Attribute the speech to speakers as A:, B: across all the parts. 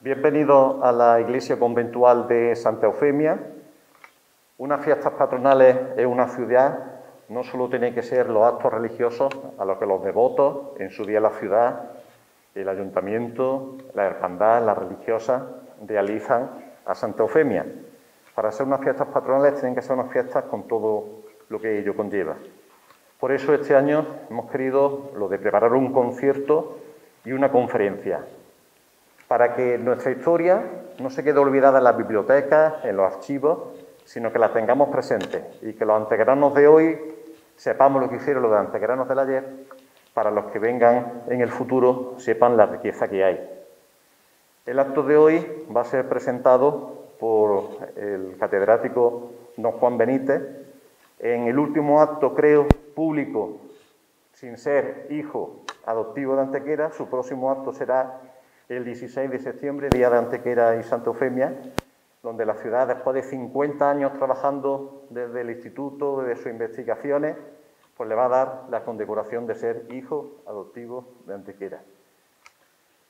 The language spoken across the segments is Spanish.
A: Bienvenidos a la Iglesia Conventual de Santa Eufemia. Unas fiestas patronales en una ciudad no solo tienen que ser los actos religiosos a los que los devotos, en su día la ciudad, el ayuntamiento, la hermandad, las religiosas, realizan a Santa Eufemia. Para ser unas fiestas patronales tienen que ser unas fiestas con todo lo que ello conlleva. Por eso este año hemos querido lo de preparar un concierto y una conferencia, para que nuestra historia no se quede olvidada en las bibliotecas, en los archivos, sino que la tengamos presente y que los antequeranos de hoy sepamos lo que hicieron los antequeranos del ayer, para los que vengan en el futuro sepan la riqueza que hay. El acto de hoy va a ser presentado por el catedrático don Juan Benítez. En el último acto, creo, público, sin ser hijo adoptivo de Antequera, su próximo acto será el 16 de septiembre, Día de Antequera y Santa Eufemia, donde la ciudad, después de 50 años trabajando desde el instituto, desde sus investigaciones, pues le va a dar la condecoración de ser hijo adoptivo de Antequera.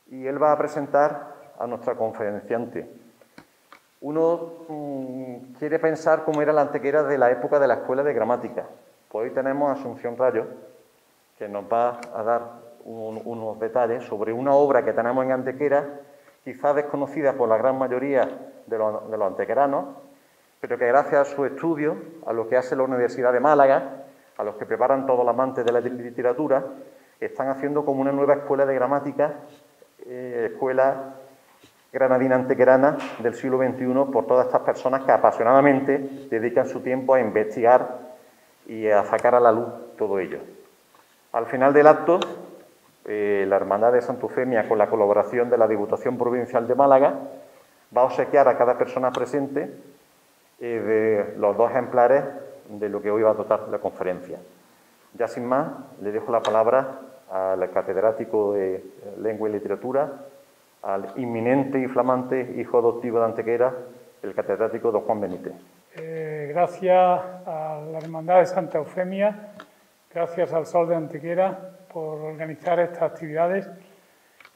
A: Y él va a presentar a nuestra conferenciante. Uno quiere pensar cómo era la Antequera de la época de la Escuela de Gramática. Pues hoy tenemos a Asunción Rayo, que nos va a dar unos detalles sobre una obra que tenemos en Antequera, quizás desconocida por la gran mayoría de los antequeranos, pero que gracias a su estudio, a lo que hace la Universidad de Málaga, a los que preparan todos los amantes de la literatura, están haciendo como una nueva escuela de gramática, escuela granadina antequerana del siglo XXI, por todas estas personas que apasionadamente dedican su tiempo a investigar y a sacar a la luz todo ello. Al final del acto, la Hermandad de Santa Eufemia, con la colaboración de la Diputación Provincial de Málaga, va a obsequiar a cada persona presente de los 2 ejemplares de lo que hoy va a dotar la conferencia. Ya sin más, le dejo la palabra al catedrático de Lengua y Literatura, al inminente y flamante hijo adoptivo de Antequera, el catedrático don Juan Benítez.
B: Gracias a la Hermandad de Santa Eufemia, gracias al Sol de Antequera por organizar estas actividades.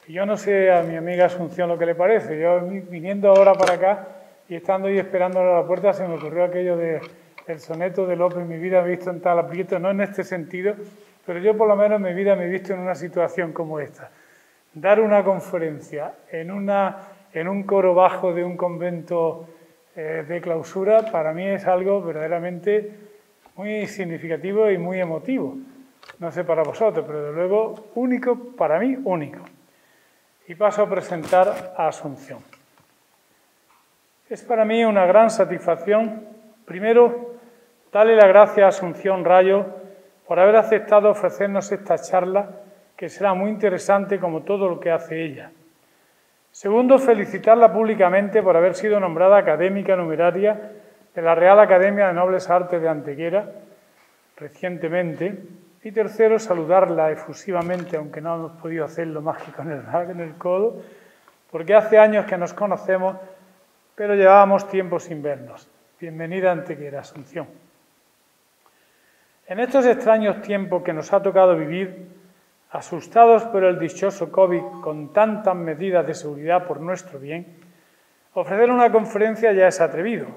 B: Y yo no sé a mi amiga Asunción lo que le parece. Yo viniendo ahora para acá y estando ahí esperándole a la puerta, se me ocurrió aquello del soneto de Lope: mi vida me he visto en tal aprieto, no en este sentido, pero yo por lo menos en mi vida me he visto en una situación como esta. Dar una conferencia en un coro bajo de un convento de clausura, para mí es algo verdaderamente muy significativo y muy emotivo. No sé para vosotros, pero desde luego único, para mí único. Y paso a presentar a Asunción. Es para mí una gran satisfacción, primero, darle las gracias a Asunción Rayo por haber aceptado ofrecernos esta charla, que será muy interesante como todo lo que hace ella. Segundo, felicitarla públicamente por haber sido nombrada académica numeraria de la Real Academia de Nobles Artes de Antequera recientemente. Y tercero, saludarla efusivamente, aunque no hemos podido hacerlo más que con el codo, porque hace años que nos conocemos, pero llevábamos tiempo sin vernos. Bienvenida a Antequera, Asunción. En estos extraños tiempos que nos ha tocado vivir, asustados por el dichoso COVID con tantas medidas de seguridad por nuestro bien, ofrecer una conferencia ya es atrevido,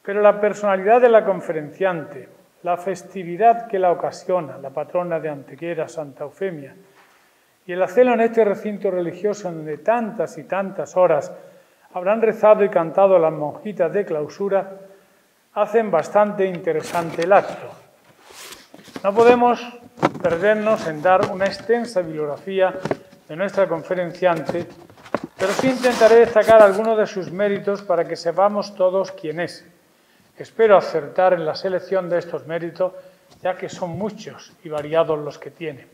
B: pero la personalidad de la conferenciante, la festividad que la ocasiona, la patrona de Antequera, Santa Eufemia, y el hacerlo en este recinto religioso donde tantas y tantas horas habrán rezado y cantado las monjitas de clausura, hacen bastante interesante el acto. No podemos perdernos en dar una extensa bibliografía de nuestra conferenciante, pero sí intentaré destacar algunos de sus méritos para que sepamos todos quién es. Espero acertar en la selección de estos méritos, ya que son muchos y variados los que tiene.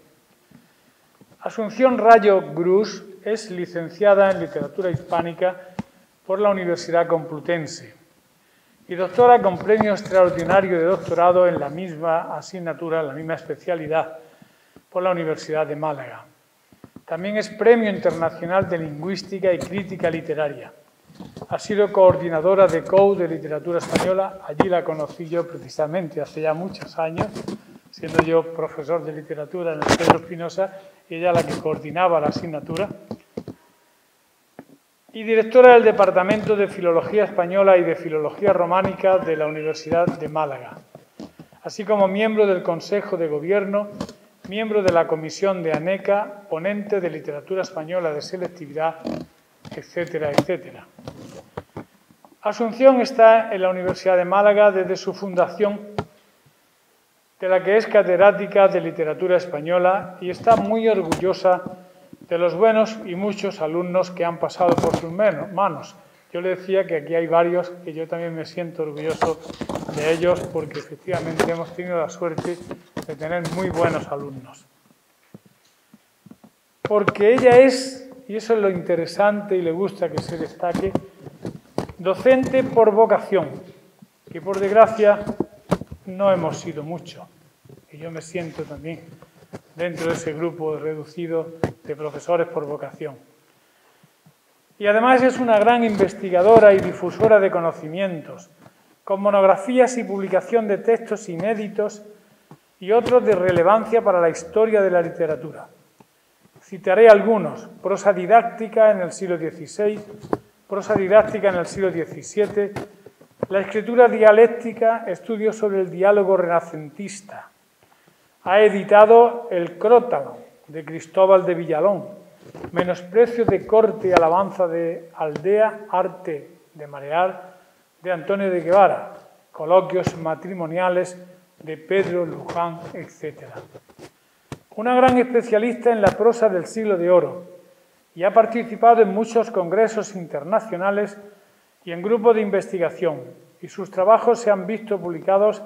B: Asunción Rayo Grus es licenciada en Literatura Hispánica por la Universidad Complutense y doctora con premio extraordinario de doctorado en la misma asignatura, en la misma especialidad, por la Universidad de Málaga. También es Premio Internacional de Lingüística y Crítica Literaria. Ha sido coordinadora de COU de Literatura Española. Allí la conocí yo precisamente hace ya muchos años, siendo yo profesor de literatura en el Pedro Espinosa y ella la que coordinaba la asignatura. y directora del Departamento de Filología Española y de Filología Románica de la Universidad de Málaga, así como miembro del Consejo de Gobierno, miembro de la Comisión de ANECA, ponente de Literatura Española de Selectividad, etcétera, etcétera. Asunción está en la Universidad de Málaga desde su fundación, de la que es catedrática de Literatura Española y está muy orgullosa de los buenos y muchos alumnos que han pasado por sus manos. Yo le decía que aquí hay varios que yo también me siento orgulloso de ellos porque efectivamente hemos tenido la suerte de tener muy buenos alumnos. Porque ella es, y eso es lo interesante y le gusta que se destaque, docente por vocación, que por desgracia no hemos sido muchos. Y yo me siento también dentro de ese grupo reducido de profesores por vocación. Y además es una gran investigadora y difusora de conocimientos, con monografías y publicación de textos inéditos y otros de relevancia para la historia de la literatura. Citaré algunos: prosa didáctica en el siglo XVI, prosa didáctica en el siglo XVII, la escritura dialéctica, estudios sobre el diálogo renacentista. Ha editado El Crótalo, de Cristóbal de Villalón, Menosprecio de corte y alabanza de aldea, arte de marear, de Antonio de Guevara, Coloquios matrimoniales de Pedro Luján, etc. Una gran especialista en la prosa del siglo de oro y ha participado en muchos congresos internacionales y en grupos de investigación, y sus trabajos se han visto publicados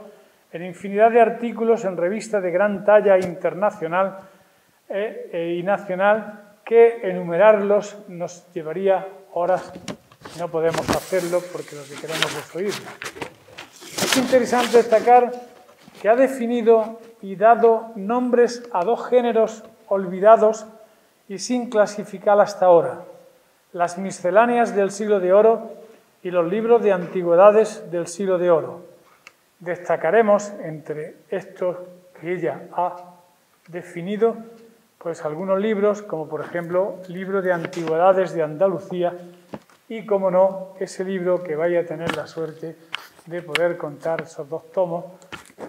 B: en infinidad de artículos en revistas de gran talla internacional y nacional, que enumerarlos nos llevaría horas y no podemos hacerlo porque lo que queremos es oírlo. Es interesante destacar que ha definido y dado nombres a dos géneros olvidados y sin clasificar hasta ahora: las misceláneas del siglo de oro y los libros de antigüedades del siglo de oro. Destacaremos entre estos que ella ha definido pues algunos libros, como por ejemplo Libro de Antigüedades de Andalucía y, como no, ese libro que vaya a tener la suerte de poder contar, esos dos tomos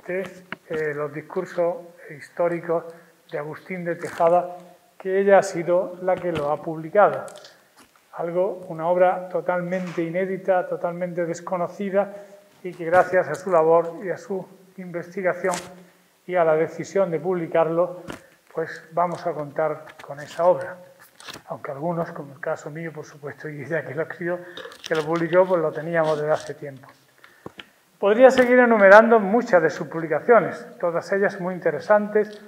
B: de los discursos históricos de Agustín de Tejada, que ella ha sido la que lo ha publicado. Una obra totalmente inédita, totalmente desconocida, y que gracias a su labor y a su investigación y a la decisión de publicarlo, pues vamos a contar con esa obra. Aunque algunos, como el caso mío, por supuesto, y ella que lo escribió, que lo publicó, pues lo teníamos desde hace tiempo. Podría seguir enumerando muchas de sus publicaciones, todas ellas muy interesantes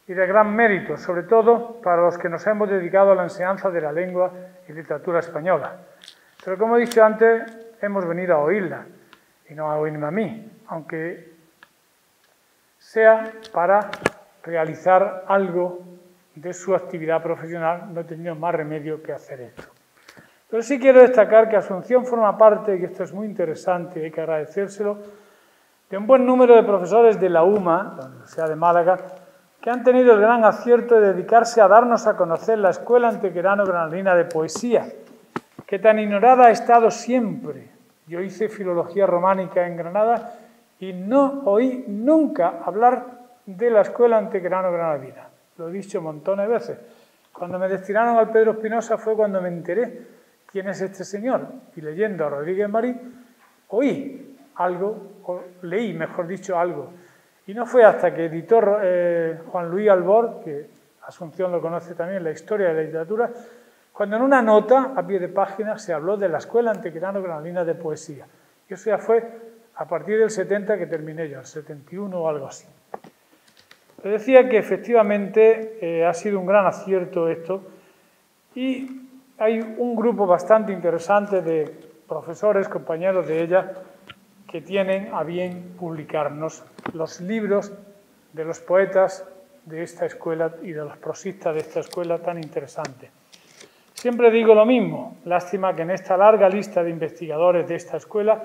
B: y de gran mérito, sobre todo para los que nos hemos dedicado a la enseñanza de la lengua y literatura española. Pero como he dicho antes, hemos venido a oírla y no a oírme a mí, aunque sea para realizar algo de su actividad profesional, no he tenido más remedio que hacer esto. Pero sí quiero destacar que Asunción forma parte, y esto es muy interesante y hay que agradecérselo, de un buen número de profesores de la UMA, la Universidad de Málaga, que han tenido el gran acierto de dedicarse a darnos a conocer la Escuela Antequerano-Granadina de Poesía, que tan ignorada ha estado siempre. Yo hice filología románica en Granada y no oí nunca hablar de la Escuela Antequerano-Granadina. Lo he dicho montones de veces. Cuando me destinaron al Pedro Espinosa fue cuando me enteré quién es este señor. Y leyendo a Rodríguez Marín, oí algo, o leí, mejor dicho, algo. Y no fue hasta que editó Juan Luis Albor, que Asunción lo conoce también, la historia de la literatura, cuando en una nota a pie de página se habló de la Escuela Antequerano-Granadina de Poesía. Y eso ya fue a partir del 70 que terminé yo, el 71 o algo así. Le decía que efectivamente ha sido un gran acierto esto, y hay un grupo bastante interesante de profesores, compañeros de ella, que tienen a bien publicarnos los libros de los poetas de esta escuela y de los prosistas de esta escuela tan interesante. Siempre digo lo mismo, lástima que en esta larga lista de investigadores de esta escuela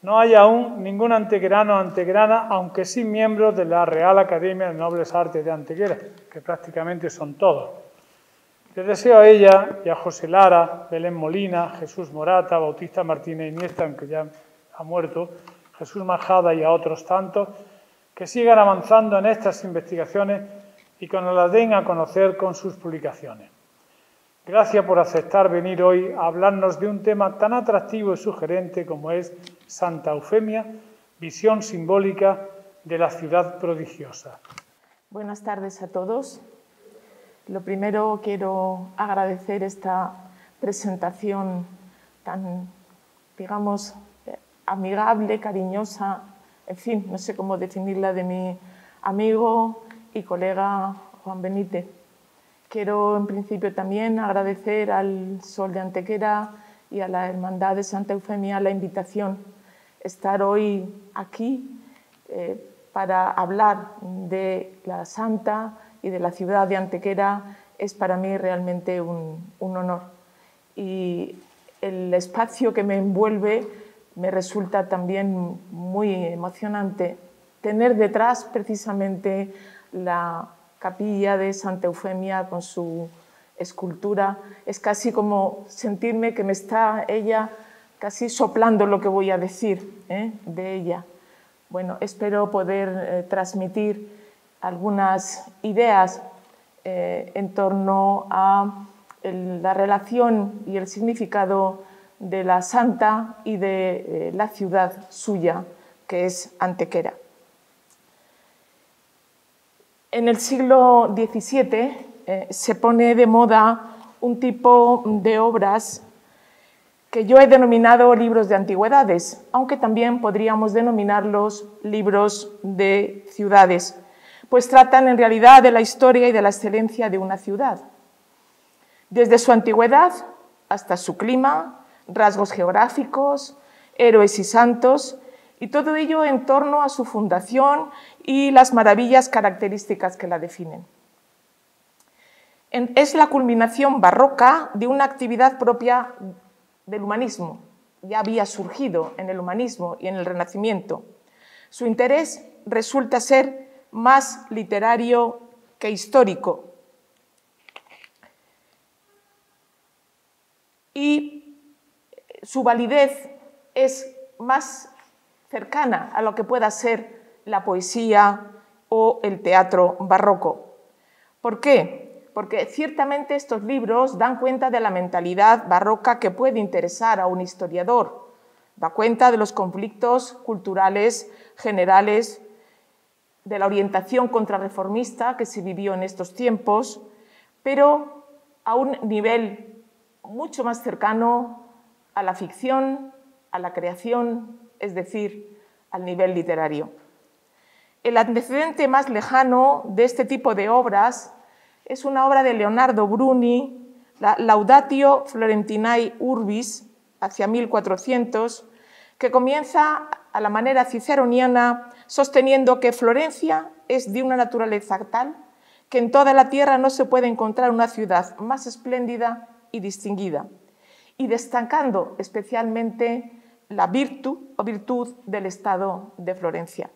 B: no haya aún ningún antequerano o antequerana, aunque sí miembros de la Real Academia de Nobles Artes de Antequera, que prácticamente son todos. Les deseo a ella y a José Lara, Belén Molina, Jesús Morata, Bautista Martínez Iniesta, aunque ya ha muerto, Jesús Majada y a otros tantos, que sigan avanzando en estas investigaciones y que nos las den a conocer con sus publicaciones. Gracias por aceptar venir hoy a hablarnos de un tema tan atractivo y sugerente como es Santa Eufemia, visión simbólica de la ciudad prodigiosa.
C: Buenas tardes a todos. Lo primero, quiero agradecer esta presentación tan, digamos, amigable, cariñosa, en fin, no sé cómo definirla, de mi amigo y colega Juan Benítez. Quiero, en principio, también agradecer al Sol de Antequera y a la Hermandad de Santa Eufemia la invitación, estar hoy aquí para hablar de la Santa y de la ciudad de Antequera es para mí realmente un honor. Y el espacio que me envuelve me resulta también muy emocionante. Tener detrás precisamente la capilla de Santa Eufemia con su escultura es casi como sentirme que me está ella casi soplando lo que voy a decir de ella. Bueno, espero poder transmitir algunas ideas en torno a la relación y el significado de la Santa y de la ciudad suya, que es Antequera. En el siglo XVII se pone de moda un tipo de obras que yo he denominado libros de antigüedades, aunque también podríamos denominarlos libros de ciudades, pues tratan en realidad de la historia y de la excelencia de una ciudad, desde su antigüedad hasta su clima, rasgos geográficos, héroes y santos, y todo ello en torno a su fundación y las maravillas características que la definen. Es la culminación barroca de una actividad propia del humanismo. Ya había surgido en el humanismo y en el Renacimiento. Su interés resulta ser más literario que histórico. Y su validez es más cercana a lo que pueda ser la poesía o el teatro barroco. ¿Por qué? Porque ciertamente estos libros dan cuenta de la mentalidad barroca que puede interesar a un historiador, da cuenta de los conflictos culturales generales, de la orientación contrarreformista que se vivió en estos tiempos, pero a un nivel mucho más cercano a la ficción, a la creación, es decir, al nivel literario. El antecedente más lejano de este tipo de obras es una obra de Leonardo Bruni, la Laudatio Florentinae Urbis, hacia 1400, que comienza a la manera ciceroniana sosteniendo que Florencia es de una naturaleza tal que en toda la tierra no se puede encontrar una ciudad más espléndida y distinguida, y destacando especialmente la virtud del estado de Florencia.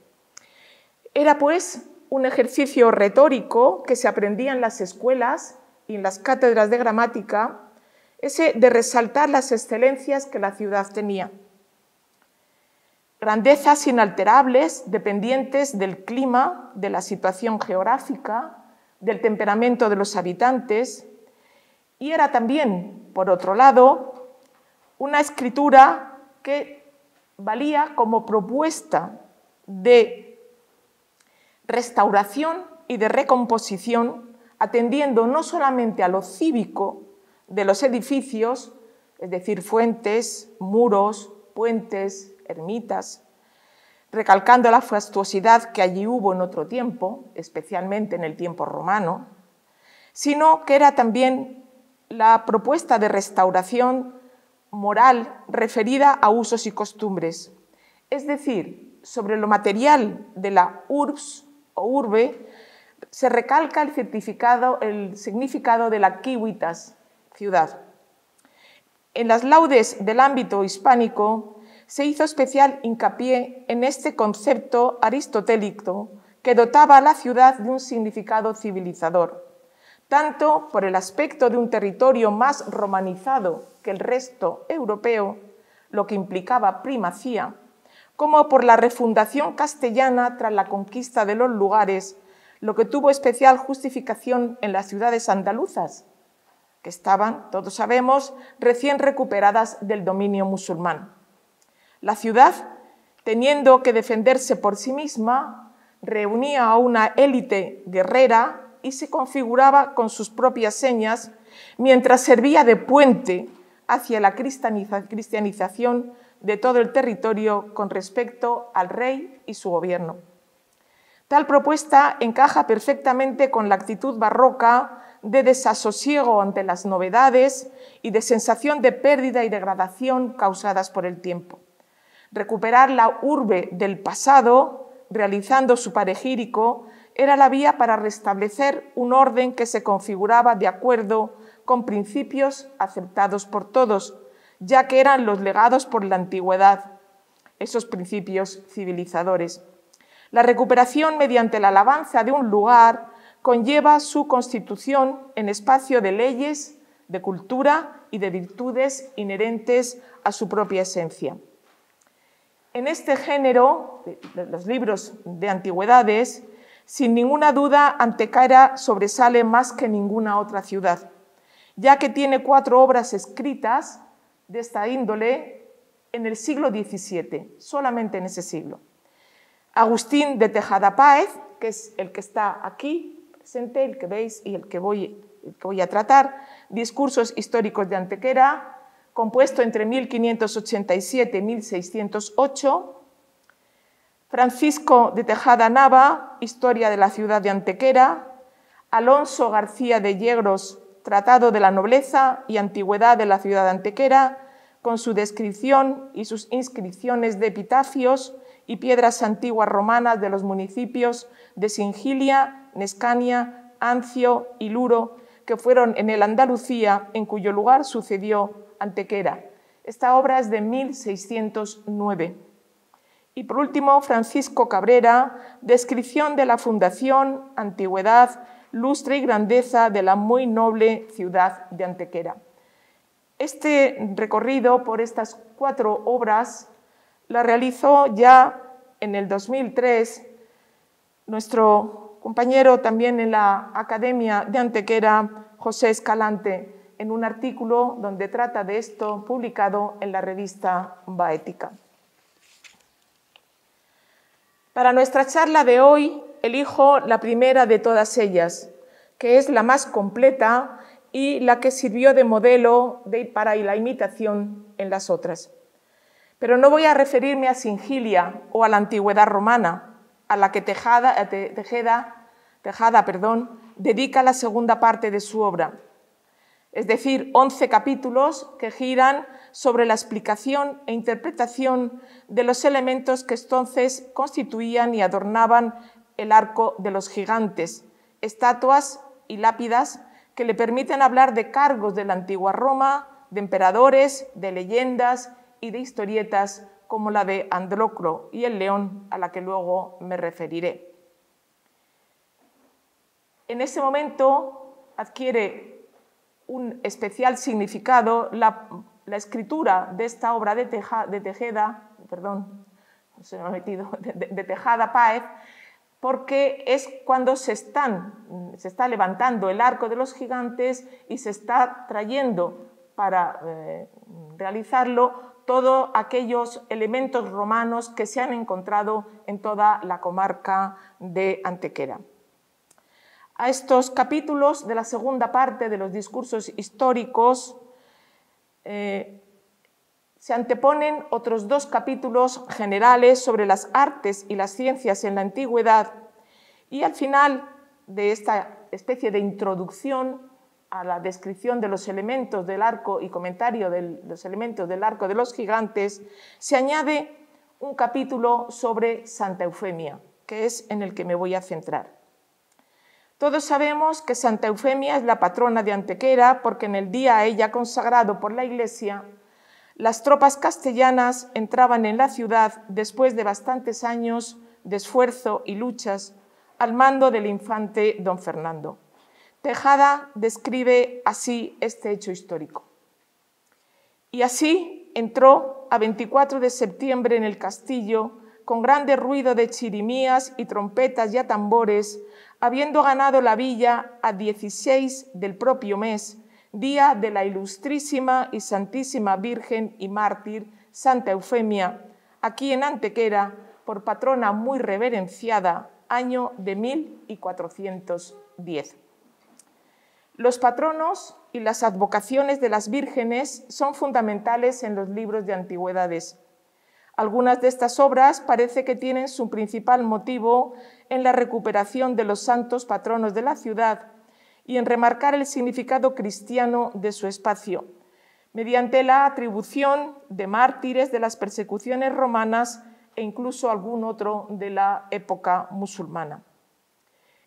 C: Era pues un ejercicio retórico que se aprendía en las escuelas y en las cátedras de gramática, ese de resaltar las excelencias que la ciudad tenía. Grandezas inalterables, dependientes del clima, de la situación geográfica, del temperamento de los habitantes, y era también, por otro lado, una escritura que valía como propuesta de restauración y de recomposición, atendiendo no solamente a lo cívico de los edificios, es decir, fuentes, muros, puentes, ermitas, recalcando la fastuosidad que allí hubo en otro tiempo, especialmente en el tiempo romano, sino que era también la propuesta de restauración moral referida a usos y costumbres, es decir, sobre lo material de la urbs o urbe se recalca el significado de la civitas, ciudad. En las laudes del ámbito hispánico se hizo especial hincapié en este concepto aristotélico que dotaba a la ciudad de un significado civilizador, tanto por el aspecto de un territorio más romanizado que el resto europeo, lo que implicaba primacía, como por la refundación castellana tras la conquista de los lugares, lo que tuvo especial justificación en las ciudades andaluzas, que estaban, todos sabemos, recién recuperadas del dominio musulmán. La ciudad, teniendo que defenderse por sí misma, reunía a una élite guerrera y se configuraba con sus propias señas, mientras servía de puente hacia la cristianización de todo el territorio con respecto al rey y su gobierno. Tal propuesta encaja perfectamente con la actitud barroca de desasosiego ante las novedades y de sensación de pérdida y degradación causadas por el tiempo. Recuperar la urbe del pasado, realizando su panegírico, era la vía para restablecer un orden que se configuraba de acuerdo con principios aceptados por todos, ya que eran los legados por la antigüedad, esos principios civilizadores. La recuperación mediante la alabanza de un lugar conlleva su constitución en espacio de leyes, de cultura y de virtudes inherentes a su propia esencia. En este género, los libros de antigüedades, sin ninguna duda, Antequera sobresale más que ninguna otra ciudad, ya que tiene 4 obras escritas de esta índole en el siglo XVII, solamente en ese siglo. Agustín de Tejada Páez, que es el que está aquí presente, el que veis y el que voy a tratar, Discursos históricos de Antequera, compuesto entre 1587 y 1608, Francisco de Tejada Nava, Historia de la ciudad de Antequera, Alonso García de Yegros, Tratado de la nobleza y antigüedad de la ciudad de Antequera, con su descripción y sus inscripciones de epitafios y piedras antiguas romanas de los municipios de Singilia, Nescania, Ancio y Luro, que fueron en el Andalucía, en cuyo lugar sucedió Antequera. Esta obra es de 1609. Y por último, Francisco Cabrera, descripción de la fundación, antigüedad, lustre y grandeza de la muy noble ciudad de Antequera. Este recorrido por estas 4 obras la realizó ya en el 2003 nuestro compañero también en la Academia de Antequera, José Escalante, en un artículo donde trata de esto publicado en la revista Baética. Para nuestra charla de hoy elijo la primera de todas ellas, que es la más completa y la que sirvió de modelo para la imitación en las otras. Pero no voy a referirme a Singilia o a la antigüedad romana, a la que Tejada dedica la segunda parte de su obra, es decir, 11 capítulos que giran sobre la explicación e interpretación de los elementos que entonces constituían y adornaban el arco de los gigantes, estatuas y lápidas que le permiten hablar de cargos de la antigua Roma, de emperadores, de leyendas y de historietas como la de Andróclo y el león, a la que luego me referiré. En ese momento adquiere un especial significado la escritura de esta obra de Tejada Páez, porque es cuando se está levantando el arco de los gigantes y se está trayendo para realizarlo todos aquellos elementos romanos que se han encontrado en toda la comarca de Antequera. A estos capítulos de la segunda parte de los discursos históricos se anteponen otros 2 capítulos generales sobre las artes y las ciencias en la antigüedad, y al final de esta especie de introducción a la descripción de los elementos del arco y comentario de los elementos del arco de los gigantes, se añade un capítulo sobre Santa Eufemia, que es en el que me voy a centrar. Todos sabemos que Santa Eufemia es la patrona de Antequera porque en el día a ella consagrado por la Iglesia, las tropas castellanas entraban en la ciudad después de bastantes años de esfuerzo y luchas al mando del infante don Fernando. Tejada describe así este hecho histórico. Y así entró a 24 de septiembre en el castillo, con grande ruido de chirimías y trompetas y a tambores, habiendo ganado la villa a 16 del propio mes, día de la ilustrísima y santísima Virgen y mártir Santa Eufemia, aquí en Antequera, por patrona muy reverenciada, año de 1410. Los patronos y las advocaciones de las vírgenes son fundamentales en los libros de antigüedades. Algunas de estas obras parece que tienen su principal motivo en la recuperación de los santos patronos de la ciudad y en remarcar el significado cristiano de su espacio, mediante la atribución de mártires de las persecuciones romanas e incluso algún otro de la época musulmana.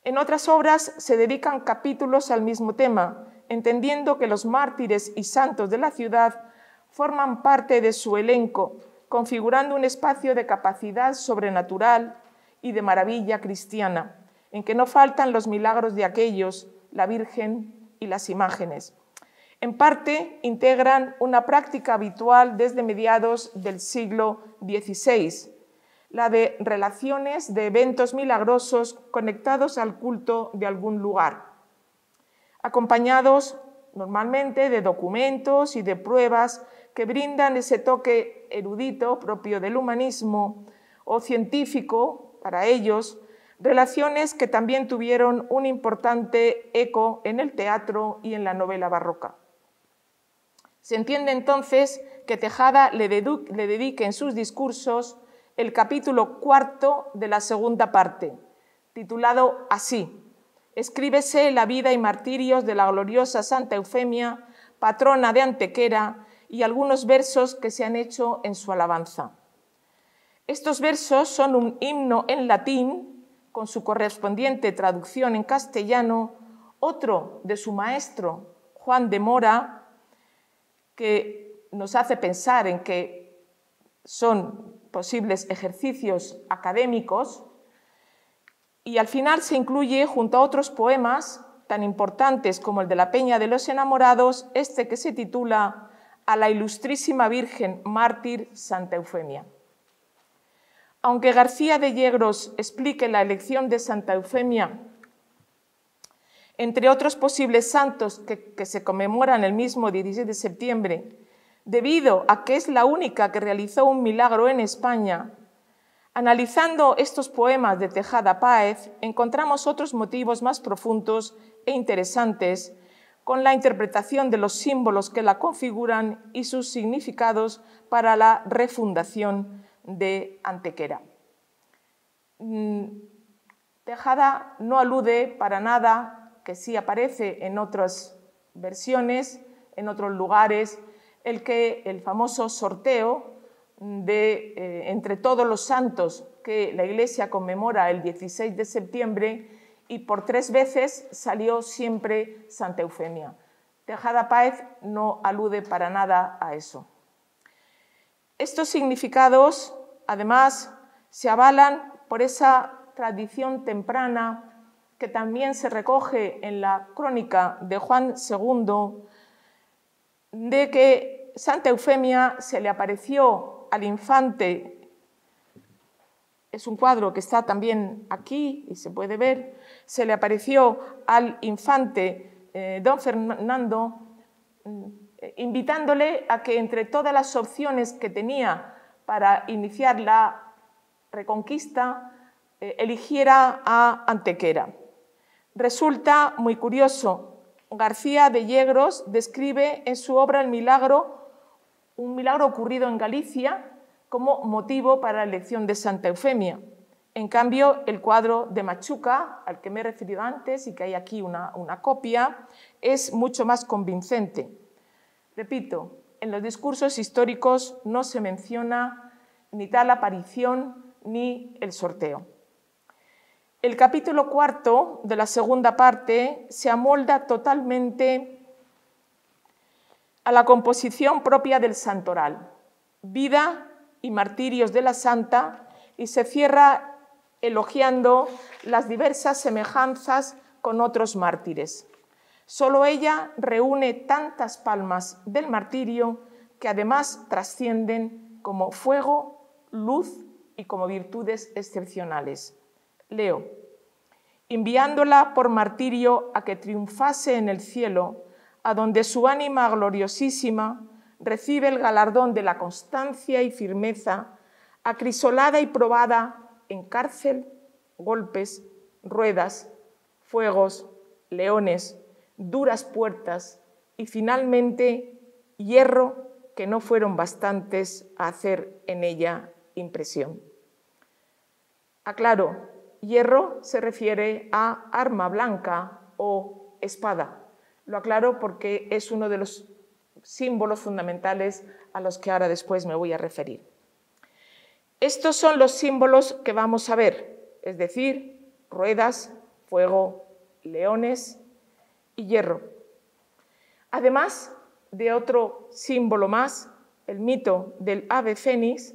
C: En otras obras se dedican capítulos al mismo tema, entendiendo que los mártires y santos de la ciudad forman parte de su elenco, configurando un espacio de capacidad sobrenatural y de maravilla cristiana, en que no faltan los milagros de aquellos, la Virgen y las imágenes. En parte integran una práctica habitual desde mediados del siglo XVI, la de relaciones de eventos milagrosos conectados al culto de algún lugar, acompañados normalmente de documentos y de pruebas que brindan ese toque erudito propio del humanismo o científico para ellos, relaciones que también tuvieron un importante eco en el teatro y en la novela barroca. Se entiende entonces que Tejada le dedique en sus discursos el capítulo cuarto de la segunda parte, titulado así: Escríbese la vida y martirios de la gloriosa Santa Eufemia, patrona de Antequera, y algunos versos que se han hecho en su alabanza. Estos versos son un himno en latín, con su correspondiente traducción en castellano, otro de su maestro, Juan de Mora, que nos hace pensar en que son posibles ejercicios académicos, y al final se incluye, junto a otros poemas tan importantes como el de la Peña de los Enamorados, este que se titula A la ilustrísima Virgen mártir Santa Eufemia. Aunque García de Yegros explique la elección de Santa Eufemia, entre otros posibles santos que se conmemoran el mismo 16 de septiembre, debido a que es la única que realizó un milagro en España, analizando estos poemas de Tejada Páez, encontramos otros motivos más profundos e interesantes con la interpretación de los símbolos que la configuran y sus significados para la refundación de Antequera. Tejada no alude para nada, que sí aparece en otras versiones, en otros lugares, el famoso sorteo de entre todos los santos que la Iglesia conmemora el 16 de septiembre, y por 3 veces salió siempre Santa Eufemia. Tejada Páez no alude para nada a eso. Estos significados, además, se avalan por esa tradición temprana que también se recoge en la crónica de Juan II, de que Santa Eufemia se le apareció al infante. Es un cuadro que está también aquí y se puede ver. Se le apareció al infante don Fernando, invitándole a que entre todas las opciones que tenía para iniciar la reconquista, eligiera a Antequera. Resulta muy curioso. García de Yegros describe en su obra El Milagro, un milagro ocurrido en Galicia, como motivo para la elección de Santa Eufemia. En cambio, el cuadro de Machuca, al que me he referido antes y que hay aquí una copia, es mucho más convincente. Repito, en los discursos históricos no se menciona ni tal aparición ni el sorteo. El capítulo cuarto de la segunda parte se amolda totalmente a la composición propia del santoral, vida y martirios de la santa, y se cierra elogiando las diversas semejanzas con otros mártires. Solo ella reúne tantas palmas del martirio que además trascienden como fuego, luz y como virtudes excepcionales. Leo: enviándola por martirio a que triunfase en el cielo, a donde su ánima gloriosísima recibe el galardón de la constancia y firmeza, acrisolada y probada en cárcel, golpes, ruedas, fuegos, leones, duras puertas y finalmente hierro, que no fueron bastantes a hacer en ella impresión. Aclaro, hierro se refiere a arma blanca o espada. Lo aclaro porque es uno de los símbolos fundamentales a los que ahora después me voy a referir. Estos son los símbolos que vamos a ver, es decir, ruedas, fuego, leones y hierro. Además de otro símbolo más, el mito del ave fénix,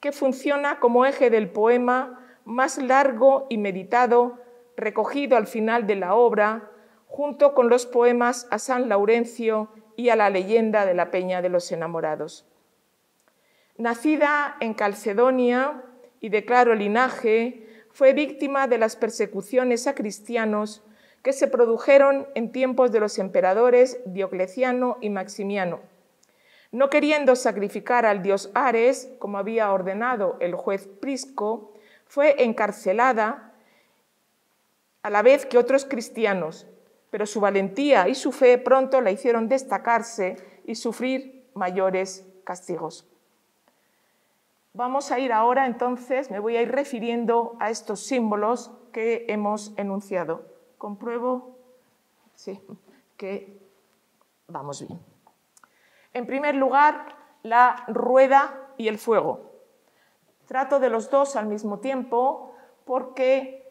C: que funciona como eje del poema más largo y meditado recogido al final de la obra, junto con los poemas a San Laurencio y a la leyenda de la Peña de los Enamorados. Nacida en Calcedonia y de claro linaje, fue víctima de las persecuciones a cristianos que se produjeron en tiempos de los emperadores Diocleciano y Maximiano. No queriendo sacrificar al dios Ares, como había ordenado el juez Prisco, fue encarcelada a la vez que otros cristianos, pero su valentía y su fe pronto la hicieron destacarse y sufrir mayores castigos. Vamos a ir ahora, entonces, me voy a ir refiriendo a estos símbolos que hemos enunciado. Compruebo, sí, que vamos bien. En primer lugar, la rueda y el fuego. Trato de los dos al mismo tiempo porque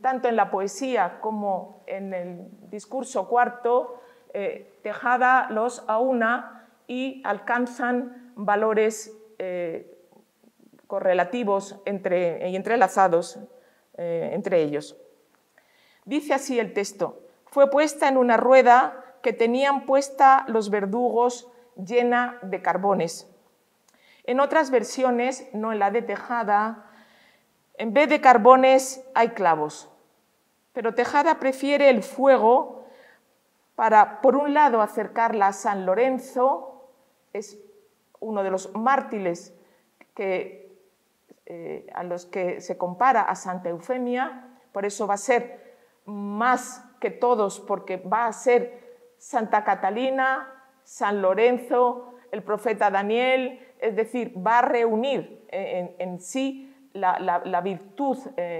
C: tanto en la poesía como en el discurso cuarto, Tejada los aúna y alcanzan valores correlativos y entrelazados entre ellos. Dice así el texto: fue puesta en una rueda que tenían puesta los verdugos llena de carbones. En otras versiones, no en la de Tejada, en vez de carbones hay clavos. Pero Tejada prefiere el fuego para, por un lado, acercarla a San Lorenzo, es uno de los mártires a los que se compara a Santa Eufemia, por eso va a ser más que todos, porque va a ser Santa Catalina, San Lorenzo, el profeta Daniel, es decir, va a reunir en sí la virtud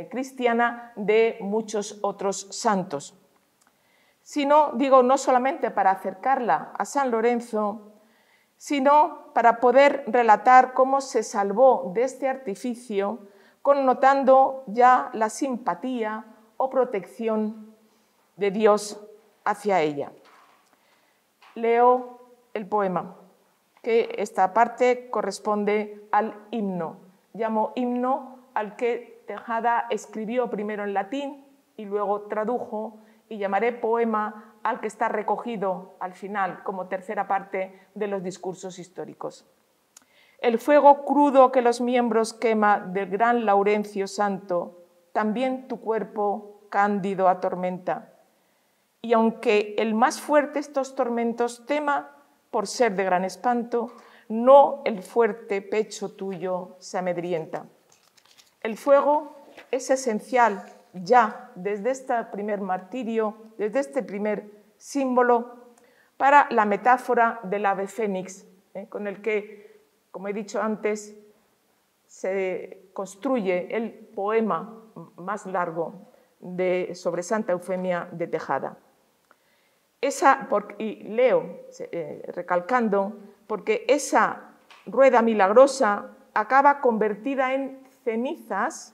C: cristiana de muchos otros santos. Sino, digo, no solamente para acercarla a San Lorenzo, sino para poder relatar cómo se salvó de este artificio, connotando ya la simpatía o protección de Dios hacia ella. Leo el poema, que esta parte corresponde al himno. Llamo himno al que Tejada escribió primero en latín y luego tradujo, y llamaré poema al que está recogido al final como tercera parte de los discursos históricos. El fuego crudo que los miembros quema del gran Laurencio Santo, también tu cuerpo cándido atormenta. Y aunque el más fuerte estos tormentos tema, por ser de gran espanto, no el fuerte pecho tuyo se amedrienta. El fuego es esencial ya desde este primer martirio, desde este primer símbolo, para la metáfora del ave fénix, con el que, como he dicho antes, se construye el poema más largo sobre Santa Eufemia de Tejada. Y leo, recalcando, porque esa rueda milagrosa acaba convertida en cenizas,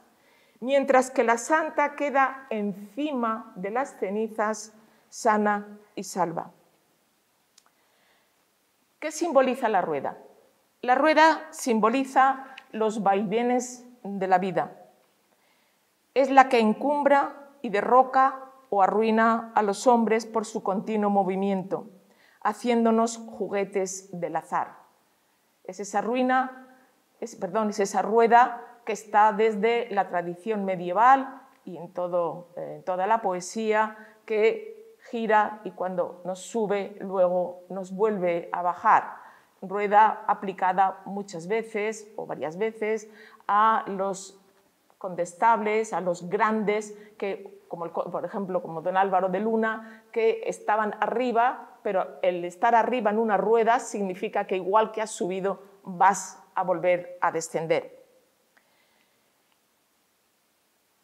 C: mientras que la santa queda encima de las cenizas, sana y salva. ¿Qué simboliza la rueda? La rueda simboliza los vaivenes de la vida. Es la que encumbra y derroca o arruina a los hombres por su continuo movimiento, haciéndonos juguetes del azar. Es esa rueda que está desde la tradición medieval y en toda la poesía, que gira y cuando nos sube luego nos vuelve a bajar. Rueda aplicada muchas veces o varias veces a los condestables, a los grandes, que, por ejemplo, como don Álvaro de Luna, que estaban arriba, pero el estar arriba en una rueda significa que igual que has subido vas a volver a descender.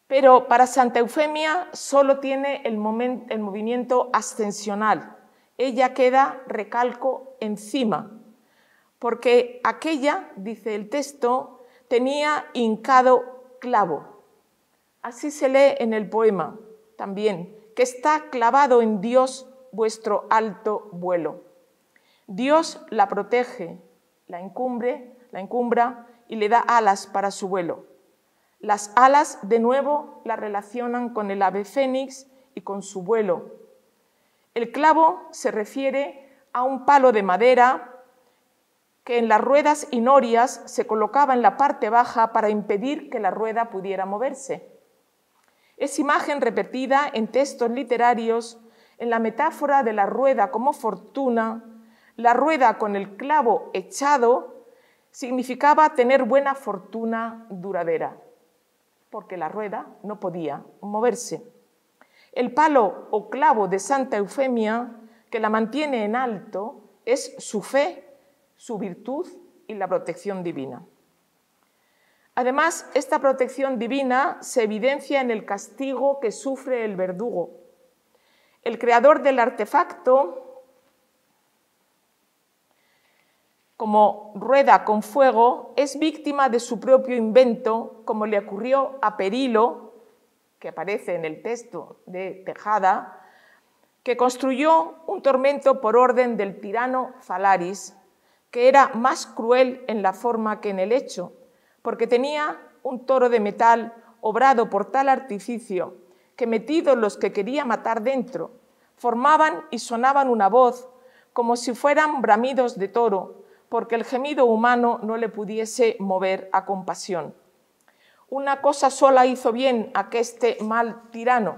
C: Pero para Santa Eufemia solo tiene el movimiento ascensional. Ella queda, recalco, encima, porque aquella, dice el texto, tenía hincado clavo. Así se lee en el poema también, que está clavado en Dios vuestro alto vuelo. Dios la protege, la encumbra y le da alas para su vuelo. Las alas, de nuevo, la relacionan con el ave fénix y con su vuelo. El clavo se refiere a un palo de madera que en las ruedas inorias se colocaba en la parte baja para impedir que la rueda pudiera moverse. Es imagen repetida en textos literarios en la metáfora de la rueda como fortuna. La rueda con el clavo echado significaba tener buena fortuna duradera, porque la rueda no podía moverse. El palo o clavo de Santa Eufemia, que la mantiene en alto, es su fe, su virtud y la protección divina. Además, esta protección divina se evidencia en el castigo que sufre el verdugo. El creador del artefacto, como rueda con fuego, es víctima de su propio invento, como le ocurrió a Perilo, que aparece en el texto de Tejada, que construyó un tormento por orden del tirano Falaris, que era más cruel en la forma que en el hecho, porque tenía un toro de metal obrado por tal artificio que, metidos los que quería matar dentro, formaban y sonaban una voz como si fueran bramidos de toro, porque el gemido humano no le pudiese mover a compasión. Una cosa sola hizo bien aqueste mal tirano,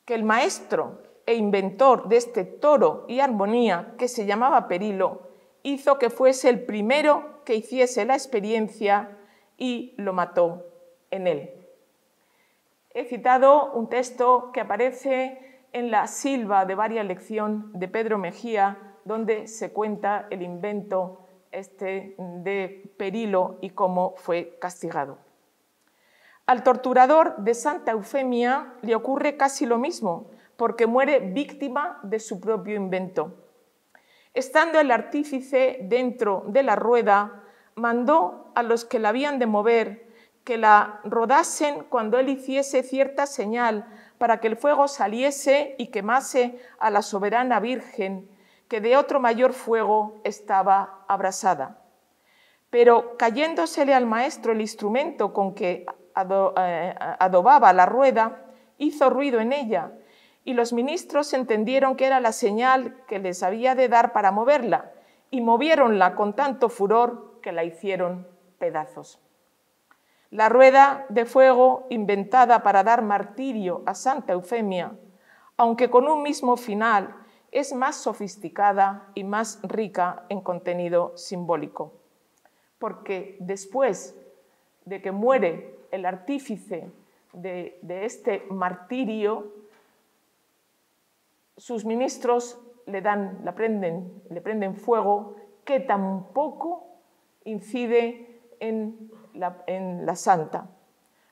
C: que el maestro e inventor de este toro y armonía, que se llamaba Perilo, hizo que fuese el primero que hiciese la experiencia y lo mató en él. He citado un texto que aparece en la Silva de varia lección de Pedro Mejía, donde se cuenta el invento de Perilo y cómo fue castigado. Al torturador de Santa Eufemia le ocurre casi lo mismo, porque muere víctima de su propio invento. Estando el artífice dentro de la rueda, mandó a los que la habían de mover que la rodasen cuando él hiciese cierta señal para que el fuego saliese y quemase a la soberana Virgen, que de otro mayor fuego estaba abrasada. Pero cayéndosele al maestro el instrumento con que adobaba la rueda, hizo ruido en ella, y los ministros entendieron que era la señal que les había de dar para moverla, y moviéronla con tanto furor que la hicieron pedazos. La rueda de fuego inventada para dar martirio a Santa Eufemia, aunque con un mismo final, es más sofisticada y más rica en contenido simbólico, porque después de que muere el artífice de este martirio, sus ministros le prenden fuego que tampoco incide en la santa.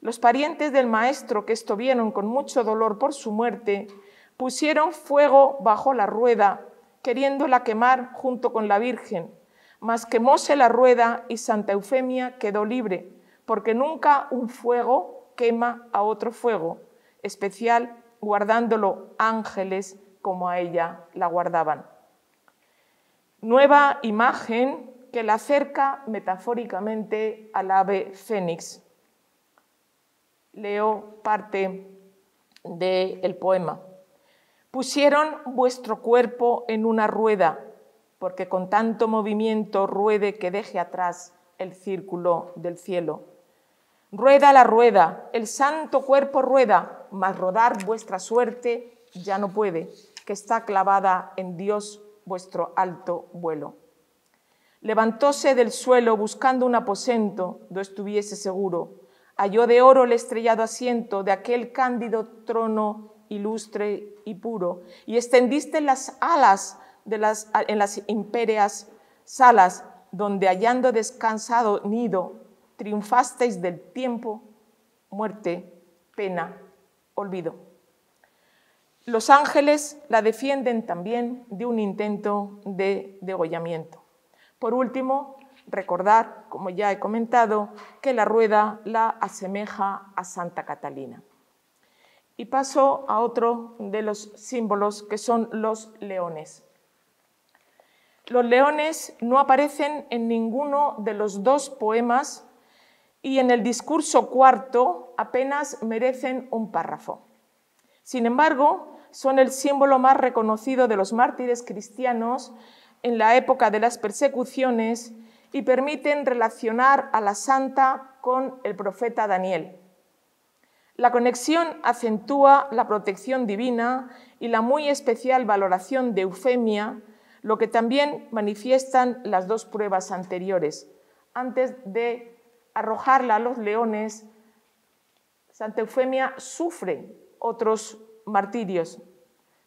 C: Los parientes del maestro, que esto vieron con mucho dolor por su muerte, pusieron fuego bajo la rueda, queriéndola quemar junto con la Virgen, mas quemóse la rueda y Santa Eufemia quedó libre, porque nunca un fuego quema a otro fuego, especial guardándolo ángeles como a ella la guardaban. Nueva imagen que la acerca metafóricamente al ave fénix. Leo parte del poema. Pusieron vuestro cuerpo en una rueda, porque con tanto movimiento ruede que deje atrás el círculo del cielo. Rueda la rueda, el santo cuerpo rueda, mas rodar vuestra suerte ya no puede, que está clavada en Dios vuestro alto vuelo. Levantóse del suelo buscando un aposento do estuviese seguro. Halló de oro el estrellado asiento de aquel cándido trono ilustre y puro, y extendiste las alas en las impéreas salas, donde hallando descansado nido, triunfasteis del tiempo, muerte, pena, olvido. Los ángeles la defienden también de un intento de degollamiento. Por último, recordar, como ya he comentado, que la rueda la asemeja a Santa Catalina. Y paso a otro de los símbolos, que son los leones. Los leones no aparecen en ninguno de los dos poemas y en el discurso cuarto apenas merecen un párrafo. Sin embargo, son el símbolo más reconocido de los mártires cristianos en la época de las persecuciones y permiten relacionar a la santa con el profeta Daniel. La conexión acentúa la protección divina y la muy especial valoración de Eufemia, lo que también manifiestan las dos pruebas anteriores. Antes de arrojarla a los leones, Santa Eufemia sufre otros martirios.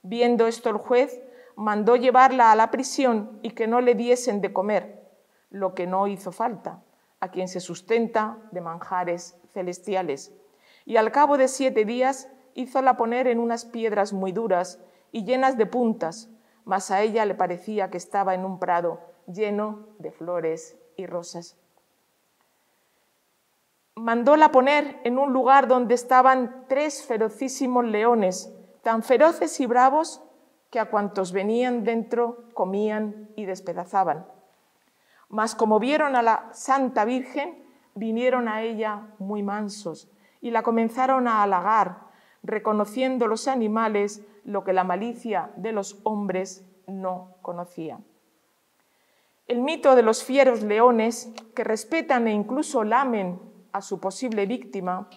C: Viendo esto, el juez mandó llevarla a la prisión y que no le diesen de comer, lo que no hizo falta, a quien se sustenta de manjares celestiales. Y al cabo de 7 días hízola poner en unas piedras muy duras y llenas de puntas, mas a ella le parecía que estaba en un prado lleno de flores y rosas. Mandóla poner en un lugar donde estaban 3 ferocísimos leones, tan feroces y bravos que a cuantos venían dentro comían y despedazaban. Mas como vieron a la Santa Virgen, vinieron a ella muy mansos y la comenzaron a halagar, reconociendo los animales lo que la malicia de los hombres no conocía. El mito de los fieros leones, que respetan e incluso lamen a su posible víctima,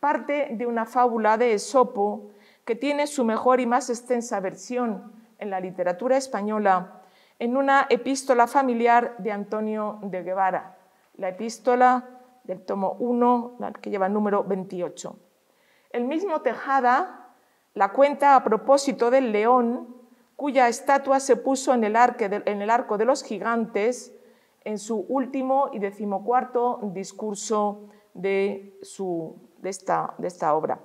C: parte de una fábula de Esopo que tiene su mejor y más extensa versión en la literatura española en una epístola familiar de Antonio de Guevara, la epístola del tomo 1, que lleva el número 28. El mismo Tejada la cuenta a propósito del león, cuya estatua se puso en el arco de los gigantes en su último y 14º discurso de esta obra.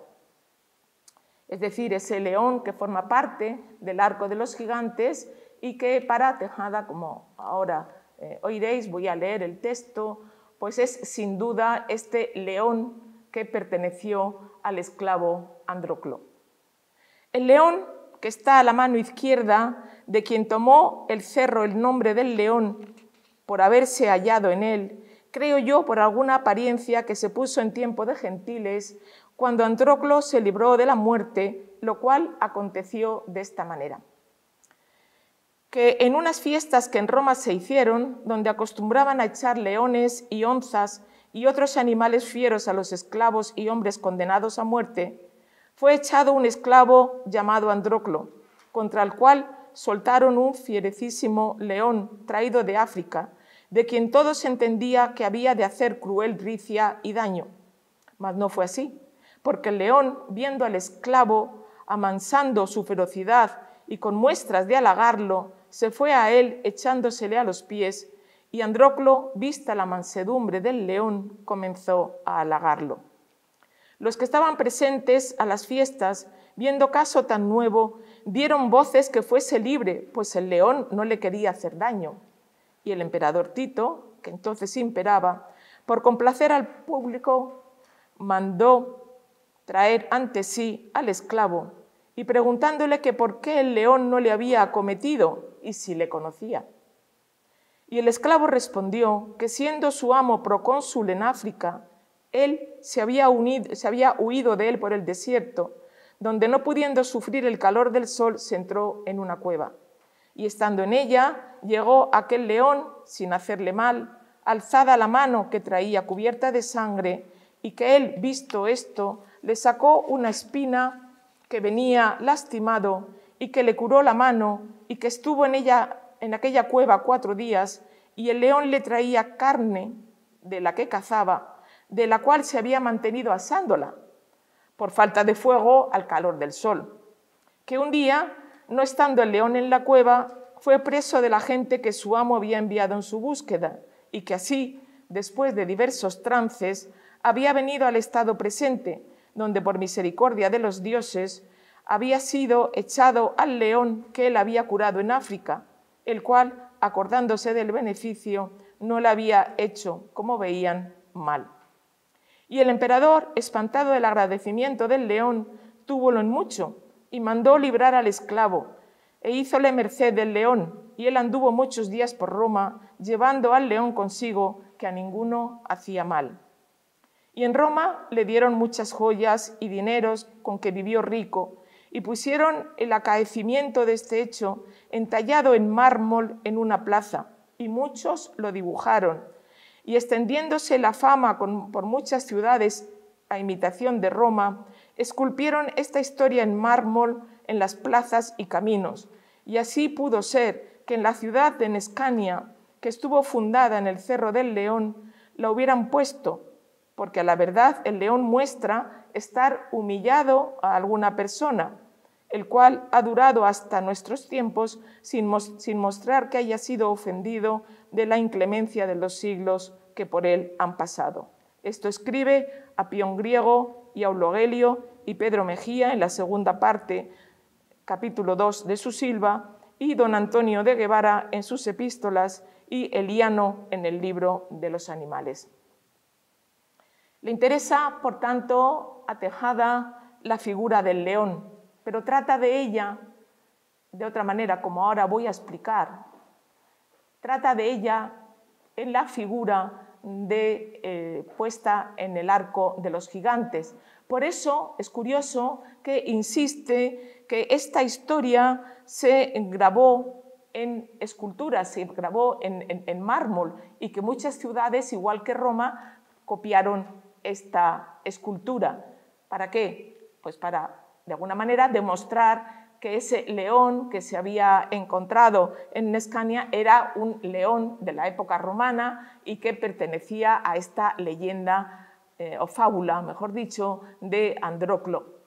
C: Es decir, ese león que forma parte del arco de los gigantes y que para Tejada, como ahora oiréis, voy a leer el texto, pues es sin duda este león que perteneció al esclavo Andróclo. El león, que está a la mano izquierda de quien tomó el cerro el nombre del león por haberse hallado en él, creo yo por alguna apariencia que se puso en tiempo de gentiles cuando Andróclo se libró de la muerte, lo cual aconteció de esta manera. Que en unas fiestas que en Roma se hicieron, donde acostumbraban a echar leones y onzas y otros animales fieros a los esclavos y hombres condenados a muerte, fue echado un esclavo llamado Andróclo, contra el cual soltaron un fierecísimo león traído de África, de quien todo se entendía que había de hacer cruel ricia y daño. Mas no fue así, porque el león, viendo al esclavo amansando su ferocidad y con muestras de halagarlo, se fue a él echándosele a los pies, y Andróclo, vista la mansedumbre del león, comenzó a halagarlo. Los que estaban presentes a las fiestas, viendo caso tan nuevo, dieron voces que fuese libre, pues el león no le quería hacer daño. Y el emperador Tito, que entonces imperaba, por complacer al público, mandó traer ante sí al esclavo y preguntándole que por qué el león no le había acometido y si le conocía. Y el esclavo respondió que siendo su amo procónsul en África, él se había huido de él por el desierto, donde no pudiendo sufrir el calor del sol se entró en una cueva. Y estando en ella, llegó aquel león, sin hacerle mal, alzada la mano que traía cubierta de sangre, y que él, visto esto, le sacó una espina que venía lastimado, y que le curó la mano, y que estuvo en aquella cueva 4 días, y el león le traía carne de la que cazaba, de la cual se había mantenido asándola, por falta de fuego al calor del sol. Que un día, no estando el león en la cueva, fue preso de la gente que su amo había enviado en su búsqueda, y que así, después de diversos trances, había venido al estado presente, donde por misericordia de los dioses había sido echado al león que él había curado en África, el cual, acordándose del beneficio, no le había hecho, como veían, mal. Y el emperador, espantado del agradecimiento del león, túvolo en mucho, y mandó librar al esclavo, e hízole merced del león, y él anduvo muchos días por Roma, llevando al león consigo, que a ninguno hacía mal. Y en Roma le dieron muchas joyas y dineros con que vivió rico, y pusieron el acaecimiento de este hecho entallado en mármol en una plaza, y muchos lo dibujaron. Y extendiéndose la fama por muchas ciudades a imitación de Roma, esculpieron esta historia en mármol en las plazas y caminos. Y así pudo ser que en la ciudad de Nescania, que estuvo fundada en el Cerro del León, la hubieran puesto, porque a la verdad el león muestra estar humillado a alguna persona, el cual ha durado hasta nuestros tiempos sin mostrar que haya sido ofendido de la inclemencia de los siglos que por él han pasado. Esto escribe Apión Griego y Aulogelio y Pedro Mejía en la segunda parte, capítulo 2 de su Silva, y don Antonio de Guevara en sus epístolas y Eliano en el libro de los animales. Le interesa, por tanto, a Tejada la figura del león, pero trata de ella de otra manera, como ahora voy a explicar. Trata de ella en la figura puesta en el arco de los gigantes. Por eso es curioso que insiste que esta historia se grabó en esculturas, se grabó en mármol, y que muchas ciudades, igual que Roma, copiaron esta escultura. ¿Para qué? Pues para, de alguna manera, demostrar que ese león que se había encontrado en Nescania era un león de la época romana y que pertenecía a esta leyenda o fábula, mejor dicho, de Andróclo.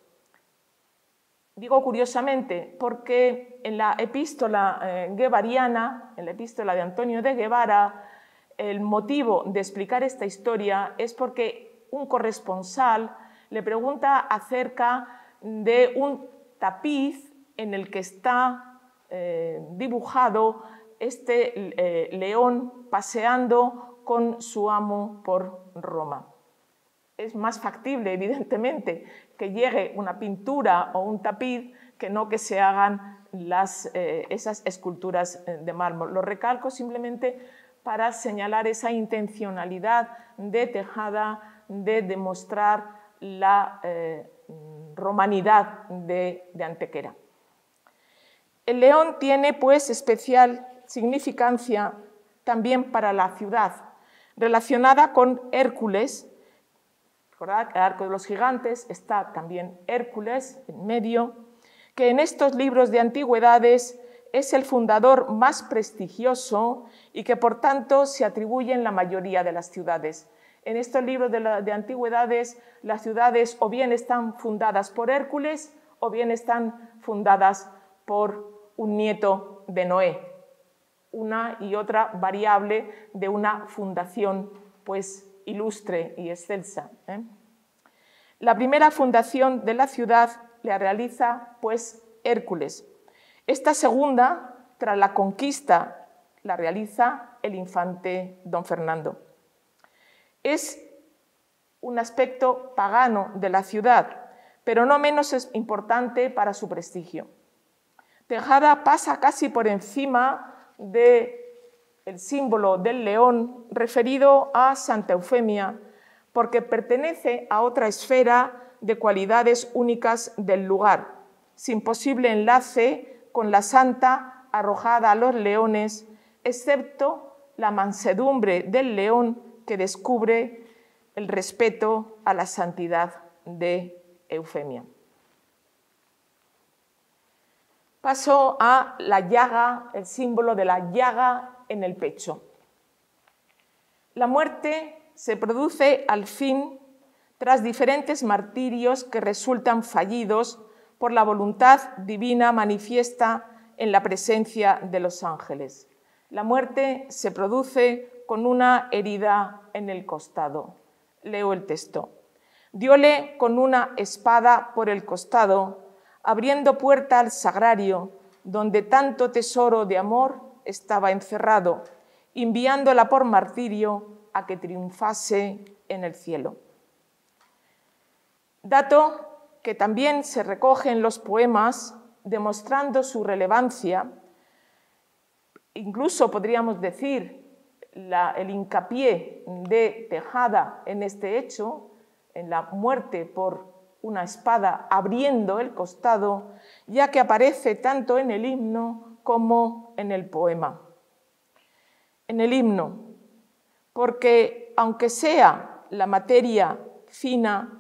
C: Digo curiosamente porque en la epístola guevariana, en la epístola de Antonio de Guevara, el motivo de explicar esta historia es porque un corresponsal le pregunta acerca de un tapiz en el que está dibujado este león paseando con su amo por Roma. Es más factible, evidentemente, que llegue una pintura o un tapiz que no que se hagan esas esculturas de mármol. Lo recalco simplemente para señalar esa intencionalidad de Tejada de demostrar la romanidad de Antequera. El león tiene, pues, especial significancia también para la ciudad, relacionada con Hércules. Recordad que el arco de los gigantes está también Hércules en medio, que en estos libros de antigüedades es el fundador más prestigioso y que por tanto se atribuye en la mayoría de las ciudades. En estos libros de antigüedades, las ciudades o bien están fundadas por Hércules o bien están fundadas por un nieto de Noé. Una y otra variable de una fundación, pues, ilustre y excelsa. La primera fundación de la ciudad la realiza, pues, Hércules. Esta segunda, tras la conquista, la realiza el infante don Fernando. Es un aspecto pagano de la ciudad, pero no menos importante para su prestigio. Tejada pasa casi por encima del símbolo del león referido a Santa Eufemia, porque pertenece a otra esfera de cualidades únicas del lugar, sin posible enlace con la santa arrojada a los leones, excepto la mansedumbre del león que descubre el respeto a la santidad de Eufemia. Paso a la llaga, el símbolo de la llaga en el pecho. La muerte se produce al fin tras diferentes martirios que resultan fallidos por la voluntad divina manifiesta en la presencia de los ángeles. La muerte se produce con una herida en el costado. Leo el texto. Dióle con una espada por el costado, abriendo puerta al sagrario, donde tanto tesoro de amor estaba encerrado, enviándola por martirio a que triunfase en el cielo. Dato que también se recoge en los poemas, demostrando su relevancia, incluso podríamos decir el hincapié de Tejada en este hecho, en la muerte por una espada abriendo el costado, ya que aparece tanto en el himno como en el poema. En el himno, porque aunque sea la materia fina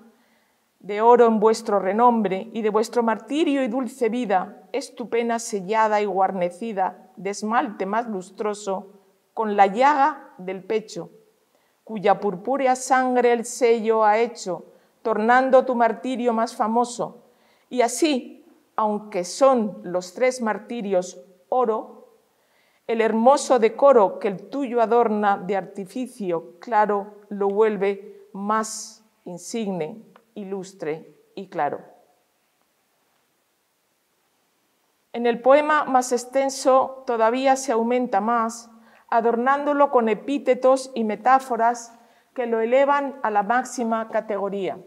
C: de oro en vuestro renombre y de vuestro martirio y dulce vida, es tu pena sellada y guarnecida de esmalte más lustroso con la llaga del pecho, cuya purpúrea sangre el sello ha hecho, tornando tu martirio más famoso. Y así, aunque son los 3 martirios oro, el hermoso decoro que el tuyo adorna de artificio claro lo vuelve más insigne, ilustre y claro. En el poema más extenso todavía se aumenta más, adornándolo con epítetos y metáforas que lo elevan a la máxima categoría.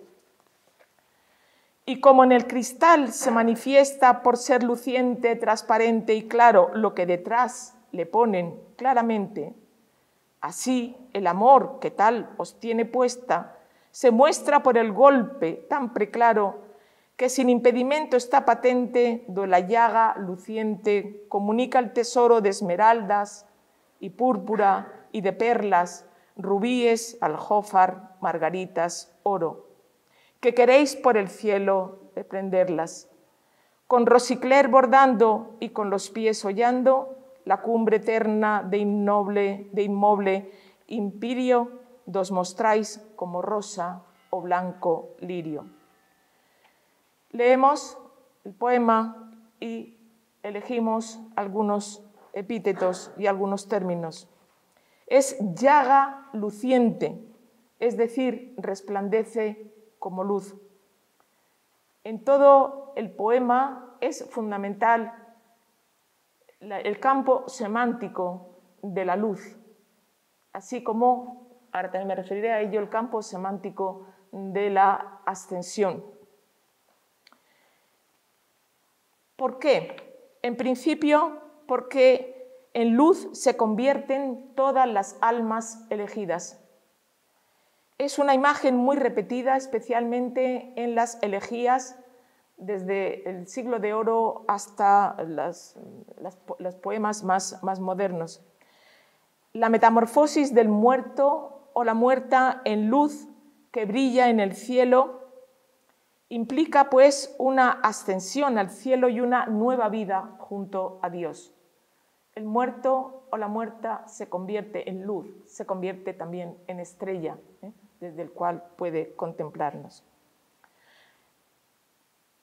C: Y como en el cristal se manifiesta por ser luciente, transparente y claro lo que detrás le ponen claramente, así el amor que tal os tiene puesta se muestra por el golpe tan preclaro que sin impedimento está patente do la llaga luciente comunica el tesoro de esmeraldas y púrpura y de perlas, rubíes, aljófar, margaritas, oro, que queréis por el cielo prenderlas, con rosicler bordando y con los pies hollando la cumbre eterna de inmoble impirio, dos mostráis como rosa o blanco lirio. Leemos el poema y elegimos algunos epítetos y algunos términos. Es llaga luciente, es decir, resplandece como luz. En todo el poema es fundamental el campo semántico de la luz, así como, ahora también me referiré a ello, el campo semántico de la ascensión. ¿Por qué? En principio, porque en luz se convierten todas las almas elegidas. Es una imagen muy repetida, especialmente en las elegías, desde el siglo de oro hasta los poemas más modernos. La metamorfosis del muerto o la muerta en luz que brilla en el cielo implica pues una ascensión al cielo y una nueva vida junto a Dios. El muerto o la muerta se convierte en luz, se convierte también en estrella, desde el cual puede contemplarnos.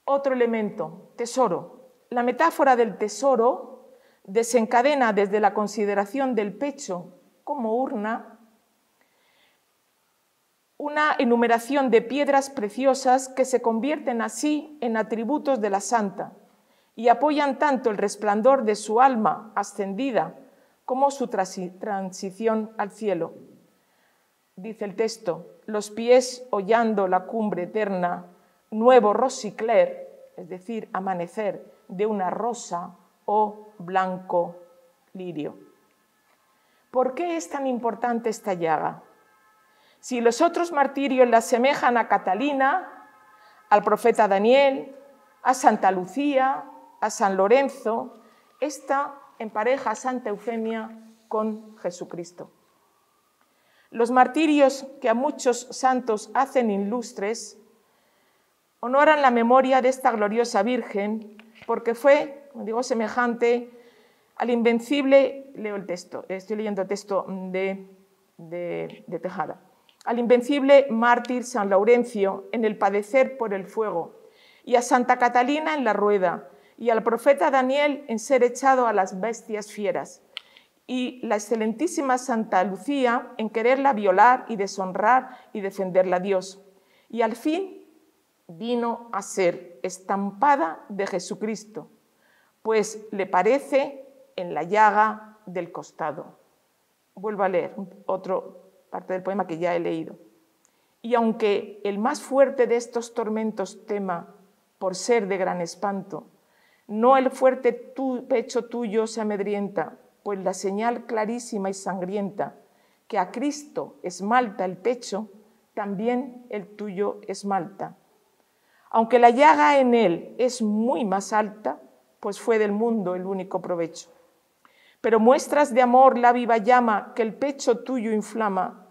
C: Otro elemento, tesoro. La metáfora del tesoro desencadena desde la consideración del pecho como urna una enumeración de piedras preciosas que se convierten así en atributos de la santa y apoyan tanto el resplandor de su alma ascendida como su transición al cielo. Dice el texto, los pies hollando la cumbre eterna, nuevo rosicler, es decir, amanecer de una rosa o blanco lirio. ¿Por qué es tan importante esta llaga? Si los otros martirios la asemejan a Catalina, al profeta Daniel, a Santa Lucía, a San Lorenzo. Esta empareja a Santa Eufemia con Jesucristo. Los martirios que a muchos santos hacen ilustres honoran la memoria de esta gloriosa Virgen porque fue, como digo, semejante al invencible, leo el texto, estoy leyendo el texto de Tejada, al invencible mártir San Laurencio en el padecer por el fuego, y a Santa Catalina en la rueda, y al profeta Daniel en ser echado a las bestias fieras, y la excelentísima Santa Lucía en quererla violar y deshonrar y defenderla a Dios. Y al fin vino a ser estampada de Jesucristo, pues le parece en la llaga del costado. Vuelvo a leer otra parte del poema que ya he leído. Y aunque el más fuerte de estos tormentos tema por ser de gran espanto, no el fuerte pecho tuyo se amedrienta, pues la señal clarísima y sangrienta que a Cristo esmalta el pecho, también el tuyo esmalta. Aunque la llaga en él es muy más alta, pues fue del mundo el único provecho. Pero muestras de amor la viva llama que el pecho tuyo inflama,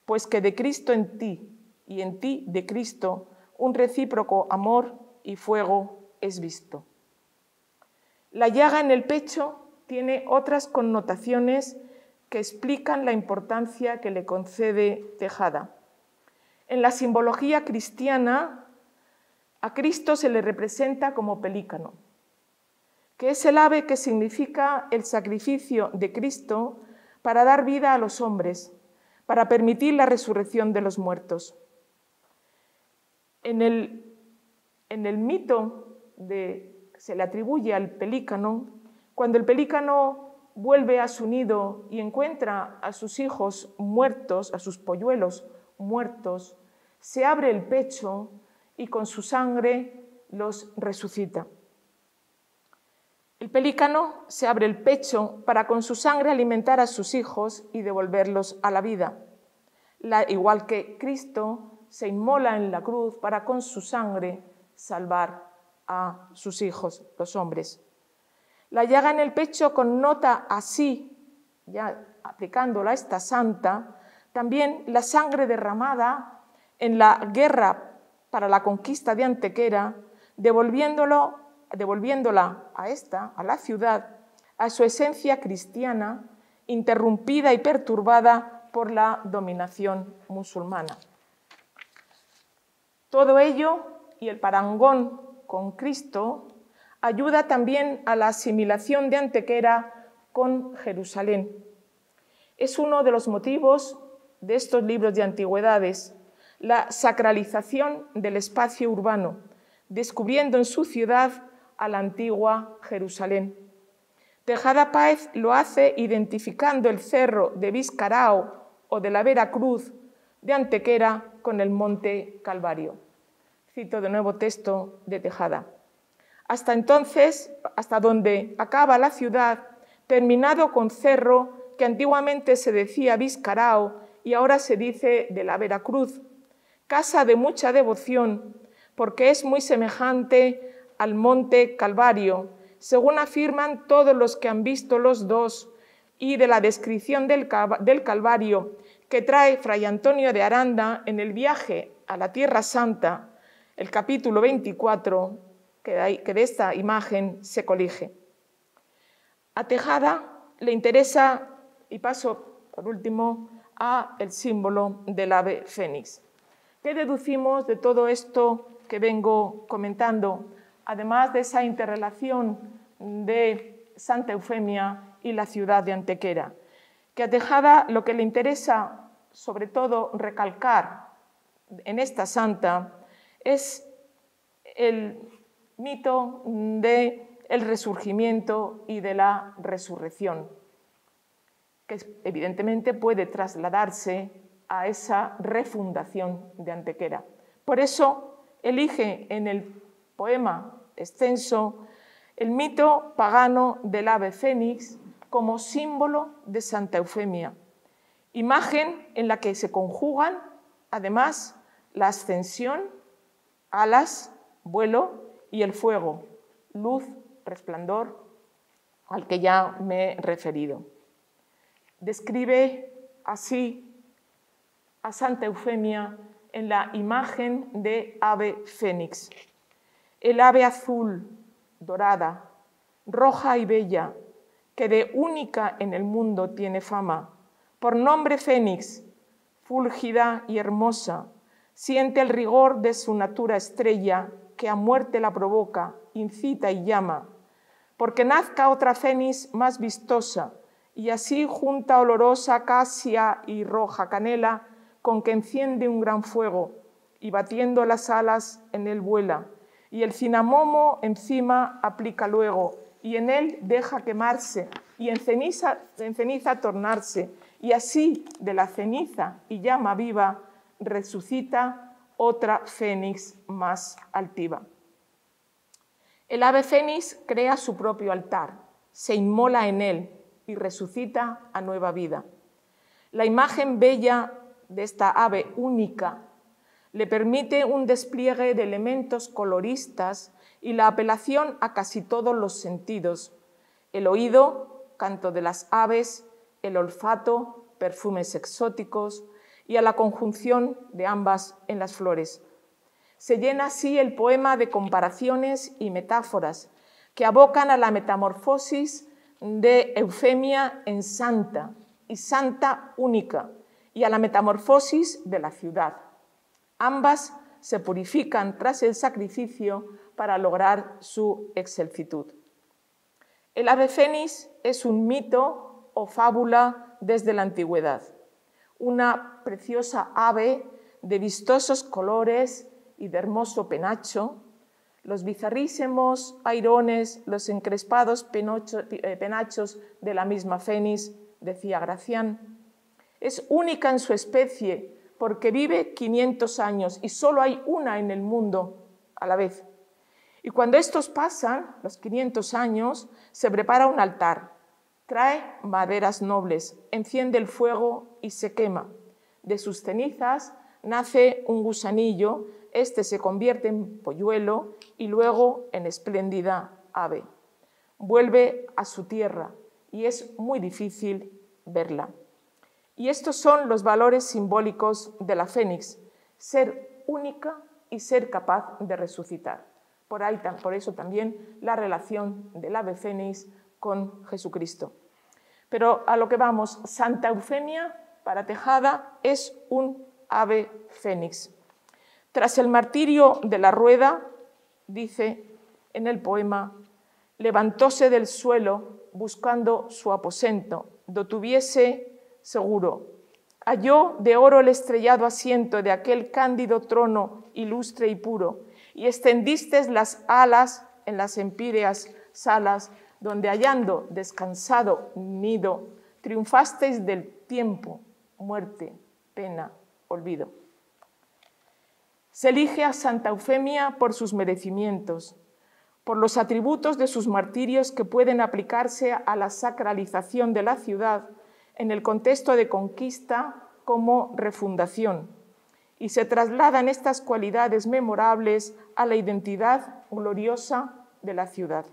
C: pues que de Cristo en ti y en ti de Cristo un recíproco amor y fuego es visto. La llaga en el pecho tiene otras connotaciones que explican la importancia que le concede Tejada. En la simbología cristiana, a Cristo se le representa como pelícano, que es el ave que significa el sacrificio de Cristo para dar vida a los hombres, para permitir la resurrección de los muertos. En el mito se le atribuye al pelícano, cuando el pelícano vuelve a su nido y encuentra a sus hijos muertos, a sus polluelos muertos, se abre el pecho y con su sangre los resucita. El pelícano se abre el pecho para con su sangre alimentar a sus hijos y devolverlos a la vida, igual que Cristo se inmola en la cruz para con su sangre salvar a sus hijos, los hombres. La llaga en el pecho connota así, ya aplicándola a esta santa, también la sangre derramada en la guerra para la conquista de Antequera, devolviéndola a la ciudad, a su esencia cristiana, interrumpida y perturbada por la dominación musulmana. Todo ello y el parangón con Cristo ayuda también a la asimilación de Antequera con Jerusalén. Es uno de los motivos de estos libros de antigüedades, la sacralización del espacio urbano, descubriendo en su ciudad a la antigua Jerusalén. Tejada Páez lo hace identificando el cerro de Vizcarao o de la Vera Cruz de Antequera con el monte Calvario. Cito de nuevo texto de Tejada. Hasta entonces, hasta donde acaba la ciudad, terminado con cerro, que antiguamente se decía Vizcarao y ahora se dice de la Vera Cruz, casa de mucha devoción, porque es muy semejante al monte Calvario, según afirman todos los que han visto los dos, y de la descripción del Calvario que trae Fray Antonio de Aranda en el viaje a la Tierra Santa, el capítulo 24, que de esta imagen se colige. A Tejada le interesa, y paso por último a el símbolo del ave fénix. ¿Qué deducimos de todo esto que vengo comentando, además de esa interrelación de Santa Eufemia y la ciudad de Antequera? Que a Tejada lo que le interesa, sobre todo, recalcar en esta santa es el mito del resurgimiento y de la resurrección, que evidentemente puede trasladarse a esa refundación de Antequera. Por eso elige en el poema extenso el mito pagano del ave fénix como símbolo de Santa Eufemia, imagen en la que se conjugan además la ascensión alas, vuelo, y el fuego, luz, resplandor, al que ya me he referido. Describe así a Santa Eufemia en la imagen de ave fénix. El ave azul, dorada, roja y bella, que de única en el mundo tiene fama, por nombre fénix, fúlgida y hermosa, siente el rigor de su natura estrella, que a muerte la provoca, incita y llama, porque nazca otra fénix más vistosa, y así junta olorosa acacia y roja canela, con que enciende un gran fuego, y batiendo las alas en él vuela, y el cinamomo encima aplica luego, y en él deja quemarse, y en ceniza tornarse, y así de la ceniza y llama viva resucita otra fénix más altiva. El ave fénix crea su propio altar, se inmola en él y resucita a nueva vida. La imagen bella de esta ave única le permite un despliegue de elementos coloristas y la apelación a casi todos los sentidos: el oído, canto de las aves; el olfato, perfumes exóticos; y a la conjunción de ambas en las flores. Se llena así el poema de comparaciones y metáforas que abocan a la metamorfosis de Eufemia en santa y santa única, y a la metamorfosis de la ciudad. Ambas se purifican tras el sacrificio para lograr su excelsitud. El ave fénix es un mito o fábula desde la antigüedad, una preciosa ave de vistosos colores y de hermoso penacho, los bizarrísimos airones, los encrespados penachos de la misma fénix, decía Gracián. Es única en su especie porque vive 500 años y solo hay una en el mundo a la vez. Y cuando estos pasan, los 500 años, se prepara un altar, trae maderas nobles, enciende el fuego y se quema. De sus cenizas nace un gusanillo, este se convierte en polluelo y luego en espléndida ave. Vuelve a su tierra y es muy difícil verla. Y estos son los valores simbólicos de la fénix: ser única y ser capaz de resucitar. Por eso también la relación del ave fénix con Jesucristo. Pero a lo que vamos, Santa Eufemia para Tejada es un ave fénix. Tras el martirio de la rueda, dice en el poema, levantóse del suelo buscando su aposento, do tuviese seguro. Halló de oro el estrellado asiento de aquel cándido trono ilustre y puro, y extendistes las alas en las empíreas salas, donde hallando descansado nido, triunfasteis del tiempo, muerte, pena, olvido. Se elige a Santa Eufemia por sus merecimientos, por los atributos de sus martirios que pueden aplicarse a la sacralización de la ciudad en el contexto de conquista como refundación, y se trasladan estas cualidades memorables a la identidad gloriosa de la ciudad.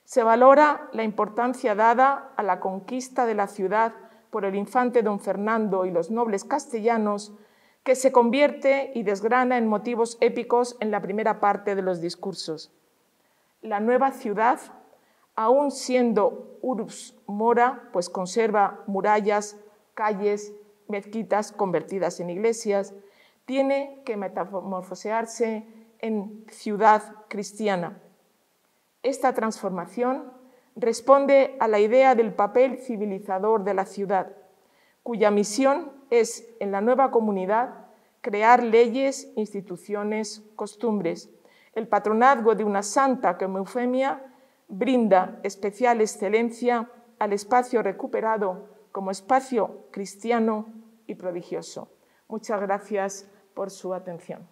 C: Se valora la importancia dada a la conquista de la ciudad por el infante don Fernando y los nobles castellanos, que se convierte y desgrana en motivos épicos en la primera parte de los discursos. La nueva ciudad, aún siendo urbs mora, pues conserva murallas, calles, mezquitas convertidas en iglesias, tiene que metamorfosearse en ciudad cristiana. Esta transformación responde a la idea del papel civilizador de la ciudad, cuya misión es, en la nueva comunidad, crear leyes, instituciones, costumbres. El patronazgo de una santa como Eufemia brinda especial excelencia al espacio recuperado como espacio cristiano y prodigioso. Muchas gracias por su atención.